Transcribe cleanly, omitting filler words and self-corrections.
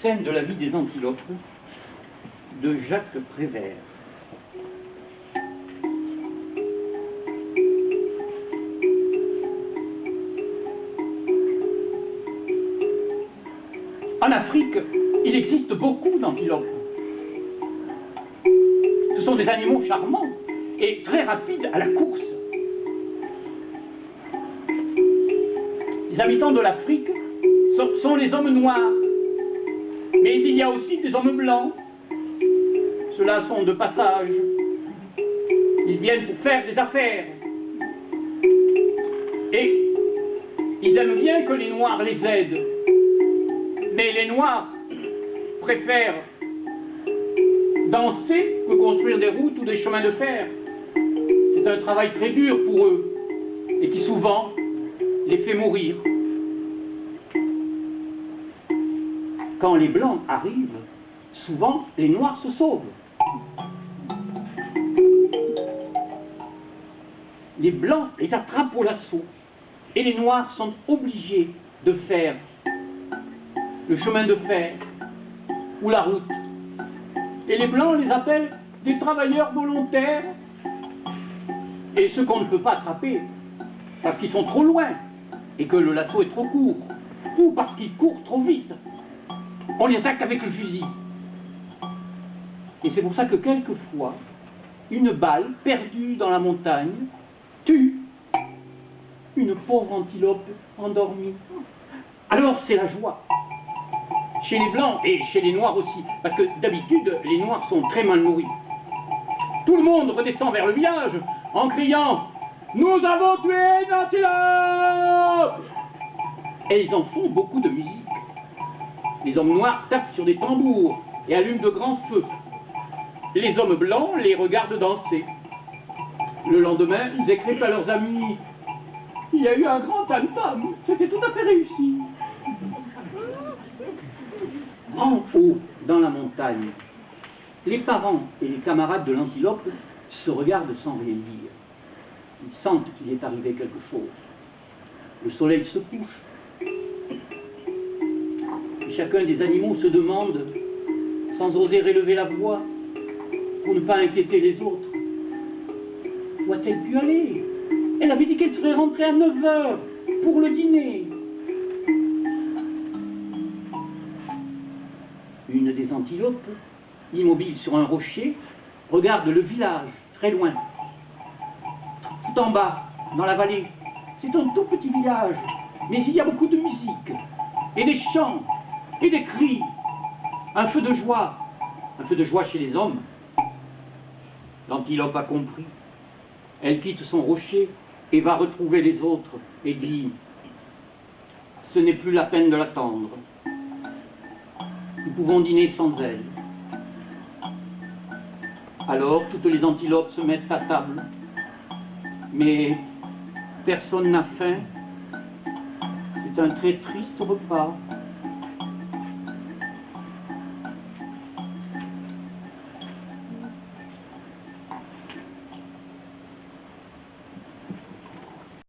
Scène de la vie des antilopes de Jacques Prévert. En Afrique, il existe beaucoup d'antilopes. Ce sont des animaux charmants et très rapides à la course. Les habitants de l'Afrique sont les hommes noirs. Mais il y a aussi des hommes blancs. Ceux-là sont de passage. Ils viennent pour faire des affaires. Et ils aiment bien que les noirs les aident. Mais les noirs préfèrent danser que construire des routes ou des chemins de fer. C'est un travail très dur pour eux et qui souvent les fait mourir. Quand les blancs arrivent, souvent les noirs se sauvent. Les blancs les attrapent au lasso et les noirs sont obligés de faire le chemin de fer ou la route. Et les blancs les appellent des travailleurs volontaires. Et ceux qu'on ne peut pas attraper parce qu'ils sont trop loin et que le lasso est trop court ou parce qu'ils courent trop vite, on les attaque avec le fusil. Et c'est pour ça que quelquefois, une balle perdue dans la montagne tue une pauvre antilope endormie. Alors c'est la joie. Chez les blancs et chez les noirs aussi, parce que d'habitude, les noirs sont très mal nourris. Tout le monde redescend vers le village en criant « Nous avons tué une antilope !» Et ils en font beaucoup de musique. Les hommes noirs tapent sur des tambours et allument de grands feux. Les hommes blancs les regardent danser. Le lendemain, ils écrivent à leurs amis « Il y a eu un grand tam-tam, c'était tout à fait réussi. » En haut, dans la montagne, les parents et les camarades de l'antilope se regardent sans rien dire. Ils sentent qu'il est arrivé quelque chose. Le soleil se couche. Et chacun des animaux se demande, sans oser élever la voix, pour ne pas inquiéter les autres. Où a-t-elle pu aller? Elle avait dit qu'elle serait rentrée à 9 h pour le dîner. Une des antilopes, immobile sur un rocher, regarde le village, très loin. Tout en bas, dans la vallée, c'est un tout petit village, mais il y a beaucoup de musique, et des chants, et des cris, un feu de joie chez les hommes. L'antilope a compris. Elle quitte son rocher et va retrouver les autres et dit « Ce n'est plus la peine de l'attendre. Nous pouvons dîner sans elle. » Alors toutes les antilopes se mettent à table, mais personne n'a faim. C'est un très triste repas.